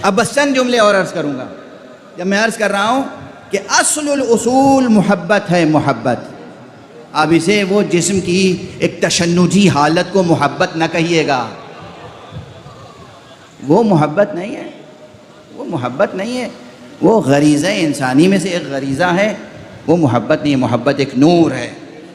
اب بس چند جملے اور عرض کروں گا. جب میں عرض کر رہا ہوں کہ اصل الاصول محبت ہے، محبت، اب اسے وہ جسم کی ایک تشنجی حالت کو محبت نہ کہیے گا. وہ محبت نہیں ہے، وہ محبت نہیں ہے، وہ غریزہ انسانی میں سے ایک غریزہ ہے. وہ محبت نہیں ہے. محبت ایک نور ہے.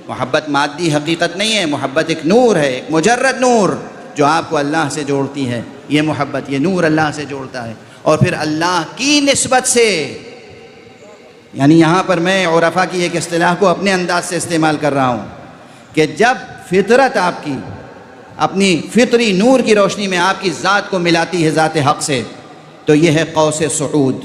محبت مادی حقیقت نہیں ہے. محبت ایک نور ہے، ایک مجرد نور جو آپ کو اللہ سے جوڑتی ہے. یہ محبت، یہ نور اللہ سے جوڑتا ہے. اور پھر اللہ کی نسبت سے، یعنی یہاں پر میں عرفا کی ایک اصطلاح کو اپنے انداز سے استعمال کر رہا ہوں کہ جب فطرت آپ کی اپنی فطری نور کی روشنی میں آپ کی ذات کو ملاتی ہے ذات حق سے، تو یہ ہے قوس صعود.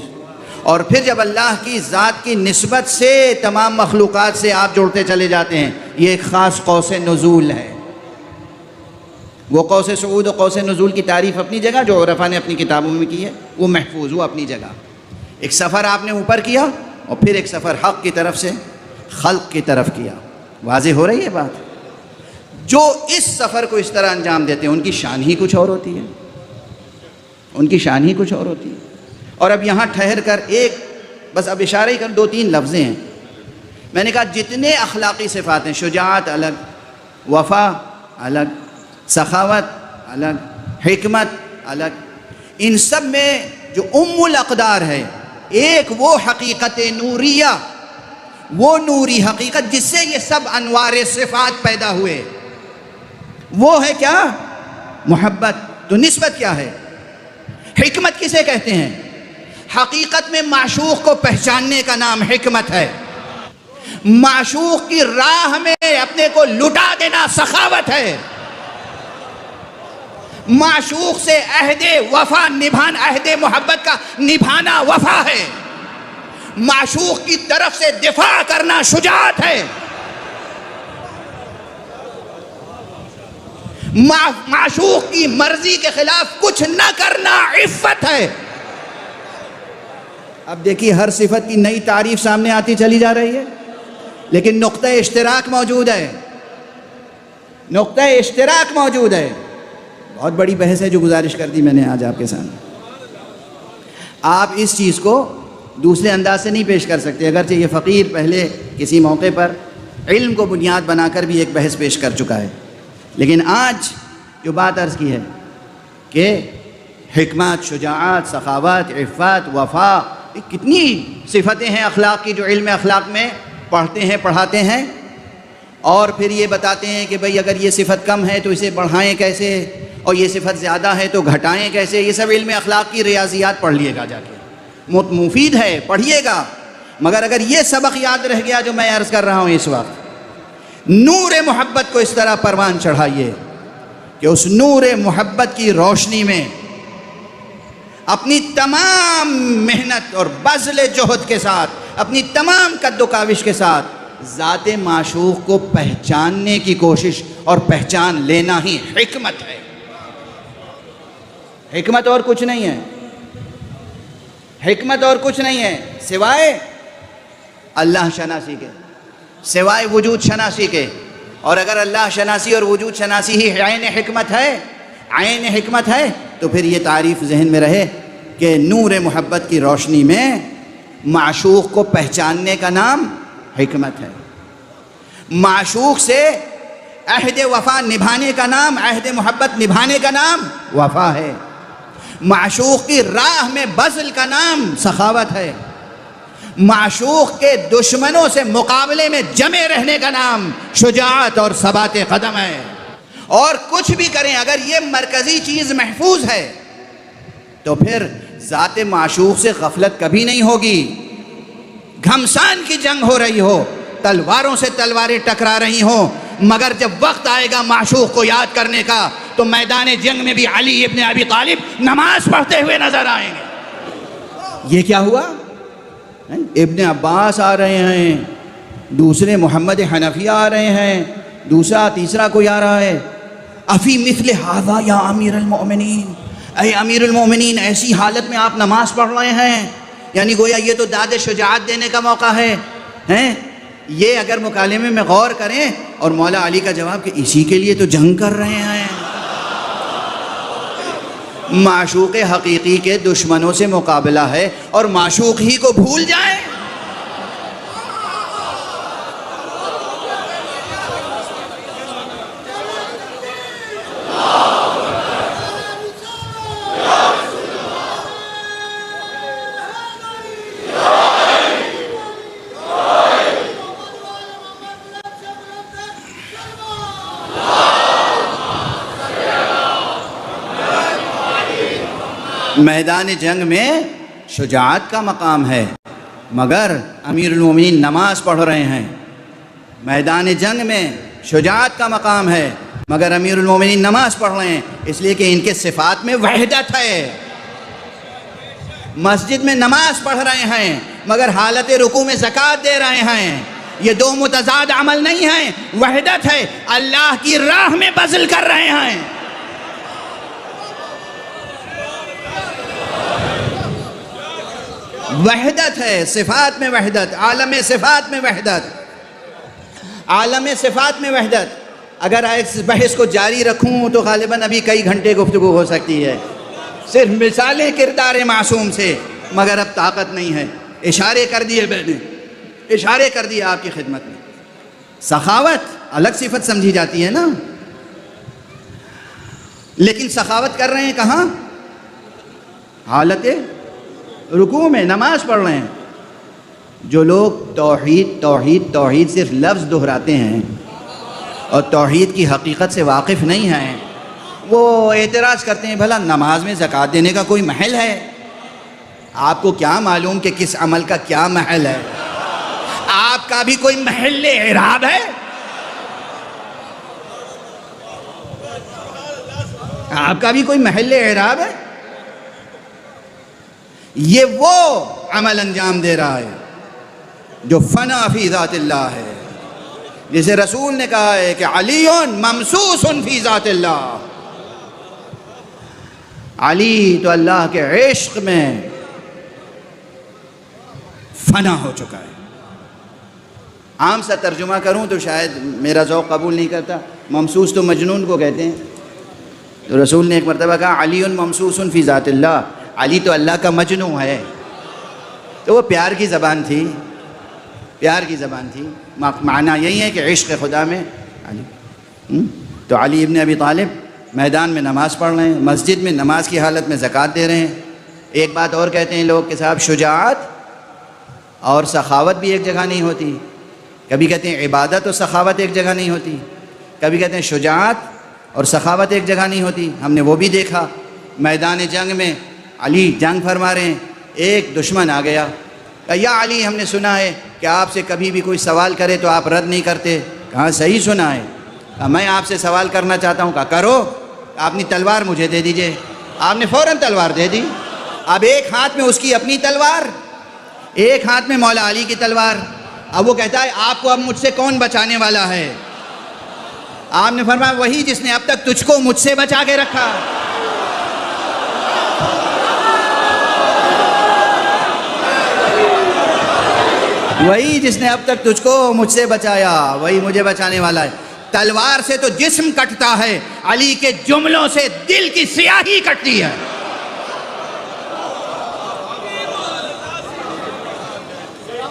اور پھر جب اللہ کی ذات کی نسبت سے تمام مخلوقات سے آپ جوڑتے چلے جاتے ہیں، یہ ایک خاص قوس نزول ہے. وہ قوس صعود و قوس نزول کی تعریف اپنی جگہ جو عرفا نے اپنی کتابوں میں کی ہے، وہ محفوظ، وہ اپنی جگہ. ایک سفر آپ نے اوپر کیا اور پھر ایک سفر حق کی طرف سے خلق کی طرف کیا. واضح ہو رہی ہے بات؟ جو اس سفر کو اس طرح انجام دیتے ہیں ان کی شان ہی کچھ اور ہوتی ہے، ان کی شان ہی کچھ اور ہوتی ہے. اور اب یہاں ٹھہر کر ایک بس اب اشارہ ہی کر، دو تین لفظیں ہیں. میں نے کہا جتنے اخلاقی صفات ہیں، شجاعت الگ، وفا الگ، سخاوت الگ، حکمت الگ، ان سب میں جو ام الاقدار ہے، ایک وہ حقیقت نوریہ، وہ نوری حقیقت جس سے یہ سب انوار صفات پیدا ہوئے، وہ ہے کیا؟ محبت. تو نسبت کیا ہے؟ حکمت کسے کہتے ہیں؟ حقیقت میں معشوق کو پہچاننے کا نام حکمت ہے. معشوق کی راہ میں اپنے کو لٹا دینا سخاوت ہے. معشوق سے عہد وفا نبھانا، عہد محبت کا نبھانا وفا ہے. معشوق کی طرف سے دفاع کرنا شجاعت ہے. معشوق کی مرضی کے خلاف کچھ نہ کرنا عفت ہے. اب دیکھیے ہر صفت کی نئی تعریف سامنے آتی چلی جا رہی ہے، لیکن نقطہ اشتراک موجود ہے. نقطہ اشتراک موجود ہے. بہت بڑی بحث ہے جو گزارش کر دی میں نے آج آپ کے سامنے. آپ اس چیز کو دوسرے انداز سے نہیں پیش کر سکتے، اگرچہ یہ فقیر پہلے کسی موقع پر علم کو بنیاد بنا کر بھی ایک بحث پیش کر چکا ہے. لیکن آج جو بات عرض کی ہے کہ حکمت، شجاعت، سخاوت، عفت، وفا، کتنی صفتیں ہیں اخلاق کی جو علم اخلاق میں پڑھتے ہیں، پڑھاتے ہیں، اور پھر یہ بتاتے ہیں کہ بھئی اگر یہ صفت کم ہے تو اسے بڑھائیں کیسے، اور یہ صفت زیادہ ہے تو گھٹائیں کیسے. یہ سب علم اخلاق کی ریاضیات پڑھ لیے گا جا کے، مفید ہے، پڑھیے گا. مگر اگر یہ سبق یاد رہ گیا جو میں عرض کر رہا ہوں اس وقت، نور محبت کو اس طرح پروان چڑھائیے کہ اس نور محبت کی روشنی میں اپنی تمام محنت اور بذل جہد کے ساتھ، اپنی تمام قد و کاوش کے ساتھ ذات معشوق کو پہچاننے کی کوشش اور پہچان لینا ہی حکمت ہے. حکمت اور کچھ نہیں ہے. حکمت اور کچھ نہیں ہے سوائے اللہ شناسی کے، سوائے وجود شناسی کے. اور اگر اللہ شناسی اور وجود شناسی ہی عین حکمت ہے، عین حکمت ہے، تو پھر یہ تعریف ذہن میں رہے کہ نور محبت کی روشنی میں معشوق کو پہچاننے کا نام حکمت ہے. معشوق سے عہد وفا نبھانے کا نام، عہد محبت نبھانے کا نام وفا ہے. معشوق کی راہ میں بذل کا نام سخاوت ہے. معشوق کے دشمنوں سے مقابلے میں جمے رہنے کا نام شجاعت اور ثبات قدم ہے. اور کچھ بھی کریں اگر یہ مرکزی چیز محفوظ ہے تو پھر ذات معشوق سے غفلت کبھی نہیں ہوگی. گھمسان کی جنگ ہو رہی ہو، تلواروں سے تلواریں ٹکرا رہی ہوں، مگر جب وقت آئے گا معشوق کو یاد کرنے کا تو میدان جنگ میں بھی علی ابن ابی طالب نماز پڑھتے ہوئے نظر آئیں گے. یہ کیا ہوا؟ ابن عباس آ رہے ہیں، دوسرے محمد حنفیہ آ رہے ہیں، دوسرا تیسرا کوئی آ رہا ہے. افی مثل ھذا یا امیر المؤمنین، اے امیر المؤمنین ایسی حالت میں آپ نماز پڑھ رہے ہیں، یعنی گویا یہ تو داد شجاعت دینے کا موقع ہے. یہ اگر مکالمے میں غور کریں اور مولا علی کا جواب کہ اسی کے لیے تو جنگ کر رہے ہیں. معشوق حقیقی کے دشمنوں سے مقابلہ ہے اور معشوق ہی کو بھول جائیں. میدان جنگ میں شجاعت کا مقام ہے مگر امیر المومنین نماز پڑھ رہے ہیں. میدان جنگ میں شجاعت کا مقام ہے مگر امیر المومنین نماز پڑھ رہے ہیں، اس لیے کہ ان کے صفات میں وحدت ہے. مسجد میں نماز پڑھ رہے ہیں مگر حالت رکوع میں زکوٰۃ دے رہے ہیں. یہ دو متضاد عمل نہیں ہیں، وحدت ہے. اللہ کی راہ میں بذل کر رہے ہیں. وحدت ہے، صفات میں وحدت، عالم صفات میں وحدت، عالم صفات میں وحدت. اگر اس بحث کو جاری رکھوں تو غالباً ابھی کئی گھنٹے گفتگو ہو سکتی ہے، صرف مثالیں کردار معصوم سے، مگر اب طاقت نہیں ہے. اشارے کر دیے میں نے، اشارے کر دیے آپ کی خدمت میں. سخاوت الگ صفت سمجھی جاتی ہے نا، لیکن سخاوت کر رہے ہیں کہاں؟ حالت رکوع میں نماز پڑھ رہے ہیں. جو لوگ توحید توحید توحید صرف لفظ دہراتے ہیں اور توحید کی حقیقت سے واقف نہیں ہیں، وہ اعتراض کرتے ہیں بھلا نماز میں زکوٰۃ دینے کا کوئی محل ہے؟ آپ کو کیا معلوم کہ کس عمل کا کیا محل ہے؟ آپ کا بھی کوئی محل اعراب ہے؟ آپ کا بھی کوئی محل اعراب ہے؟ یہ وہ عمل انجام دے رہا ہے جو فنا فی ذات اللہ ہے، جسے رسول نے کہا ہے کہ علی ممسوس فی ذات اللہ. علی تو اللہ کے عشق میں فنا ہو چکا ہے. عام سا ترجمہ کروں تو شاید میرا ذوق قبول نہیں کرتا. ممسوس تو مجنون کو کہتے ہیں، تو رسول نے ایک مرتبہ کہا علی ممسوس فی ذات اللہ، علی تو اللہ کا مجنوں ہے. تو وہ پیار کی زبان تھی، پیار کی زبان تھی. معنی یہی ہے کہ عشق خدا میں علی. تو علی ابن ابی طالب میدان میں نماز پڑھ رہے ہیں، مسجد میں نماز کی حالت میں زکوٰۃ دے رہے ہیں. ایک بات اور کہتے ہیں لوگ کہ صاحب شجاعت اور سخاوت بھی ایک جگہ نہیں ہوتی. کبھی کہتے ہیں عبادت اور سخاوت ایک جگہ نہیں ہوتی، کبھی کہتے ہیں شجاعت اور سخاوت ایک جگہ نہیں ہوتی. ہم نے وہ بھی دیکھا. میدان جنگ میں علی جنگ فرما رہے ہیں، ایک دشمن آ گیا، کہا یا علی ہم نے سنا ہے کہ آپ سے کبھی بھی کوئی سوال کرے تو آپ رد نہیں کرتے. کہا صحیح سنا ہے. کہا میں آپ سے سوال کرنا چاہتا ہوں. کہا کرو. اپنی تلوار مجھے دے دیجئے. آپ نے فوراً تلوار دے دی. اب ایک ہاتھ میں اس کی اپنی تلوار، ایک ہاتھ میں مولا علی کی تلوار. اب وہ کہتا ہے آپ کو اب مجھ سے کون بچانے والا ہے؟ آپ نے فرمایا وہی جس نے اب تک تجھ کو مجھ سے بچا کے رکھا. وہی جس نے اب تک تجھ کو مجھ سے بچایا، وہی مجھے بچانے والا ہے. تلوار سے تو جسم کٹتا ہے، علی کے جملوں سے دل کی سیاہی کٹتی ہے.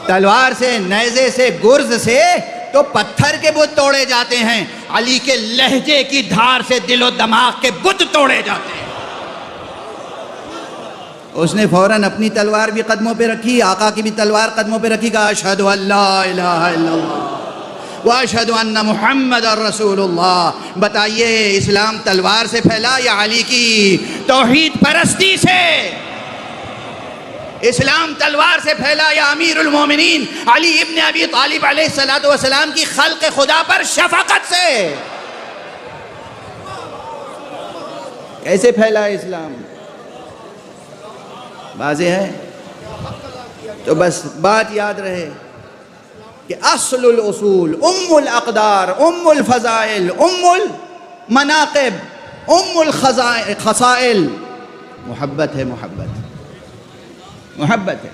تلوار سے، نیزے سے، گرز سے تو پتھر کے بت توڑے جاتے ہیں، علی کے لہجے کی دھار سے دل و دماغ کے بت توڑے جاتے ہیں. اس نے فوراً اپنی تلوار بھی قدموں پہ رکھی، آقا کی بھی تلوار قدموں پہ رکھی. کہا اشہد ان لا الہ الا اللہ واشہد ان محمد رسول اللہ. بتائیے اسلام تلوار سے پھیلا یا علی کی توحید پرستی سے؟ اسلام تلوار سے پھیلا یا امیر المومنین علی ابن ابی طالب علیہ السلام کی خلق خدا پر شفقت سے؟ کیسے پھیلا اسلام؟ واضح ہے. تو بس بات یاد رہے کہ اصل الاصول، ام الاقدار، ام الفضائل، ام المناقب، ام الخصائل محبت ہے. محبت ہے.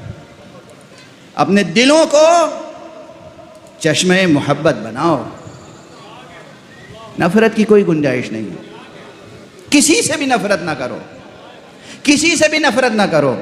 اپنے دلوں کو چشمہ محبت بناؤ. نفرت کی کوئی گنجائش نہیں ہے. کسی سے بھی نفرت نہ کرو. کسی سے بھی نفرت نہ کرو.